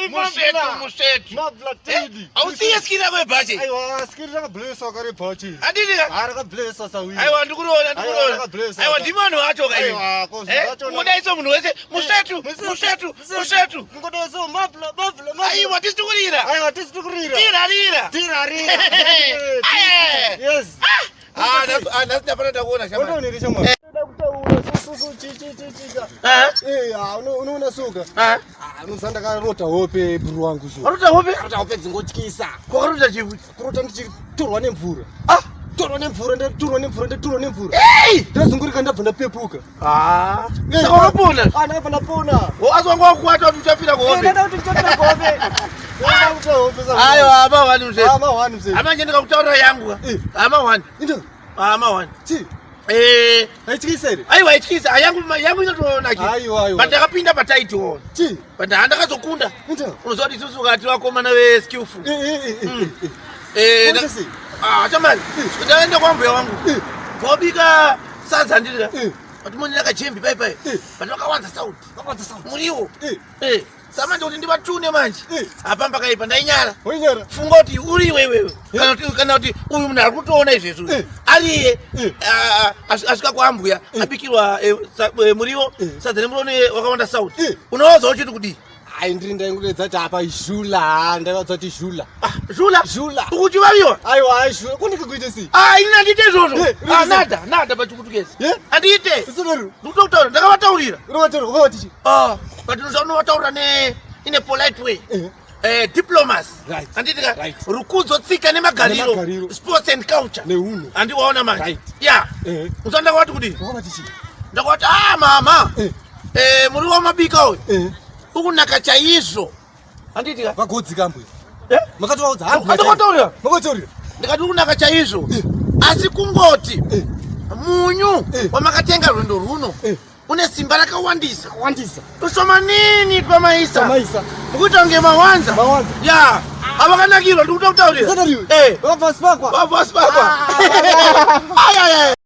Mushetu. Mushetu. Mabla tedi. Ausiye skira kwe bhachi. Aiwa, skira ka blessa kare bhachi. Andini ka? Ara ka blessa sawi. Aiwa ndikuroona. Aiwa ndimano wacho ka iwe. Aiwa, kosi wacho. Unodaiso munhu wese Mushetu. Ngodeso mabla. Aiwa tisitukurira. Tirarira. Yes. Ndapana kuona shamba. Ndoniri shamba. Unoona suka. Unosanda karota hope buru wangu sho. Arota hope? Arota hope dzingotyisa. Kwakarota chivu. Kurota ndichitorwa nemvura. Torwa nemvura. Hey! Ndazungurika ndabva ndapepuka. Saka unopona? Ndakabva ndapona. Azwanga wakuwata kuti uchafira kuhope. Ndada kuti ndichafira kuhope. Aiwa, ama1 mzee. Ama1 mzee. Ama nje ndikakutaurira yangu. Ama1. Ndo. Ama1. Chi. Aityisa ere. Aiwa aityisa. Yangu inotoona ki. Aiwa. But ndakapinda pataiti wona. Chi. But handakazokunda. Ndo. Unoziva kuti isusu kati vakomana veskillful. Ndakasi. Chamani. Ndaenda kwambuya wangu. Vobika sadza ndira. But moni nakachembi pai. But wakawanza sauti. Muriwo. Samanje kuti ndivatune manje. Apamba kaipa ndainyara. Wenyara. Funga kuti uriwe wewe. Kana kuti uyu munhu ari kutoona izvezvo. Ariye asvika kwambuya abikirwa muriwo sadza nemurone wakawanda sauti. Unowaudza uchiti kudii? Ai ndiri ndaingoredza kuti apa izhula. Ndaiwadza kuti zhula. Zhula. Ukuchivaviwa? Aiwa zhula. Kundike kuite sei? Ini handite izvozvo. Nada pachikutukezi. Handite. Isoneru. Ndikutaura ndakavataurira. Unovatichi. But unovataurira in a polite way. Diplomacy. Right. Handiti rukudzo tsika nemagariro. Sports and culture. Neuno. Handiwaona manje. Right. Yeah. Ndakavati kudii? Wakavatichi. Ndakavati mama. Muri wamabika uyu. Ukunaka chaizvo. Handiti ka? Vagodzika mbuya. Makatovaudza hangu. Ndakavataurira. Makataurira. Ndikati ukunaka chaizvo. Asi kungoti munyu wamakatenga rwendo runo une simba rakawandisa. Toshomanini twamaisa. Ukuita kunge mawanza. Ya. Avakanakirwa ndikuta kutaurira. Wabva spakwa. Ai.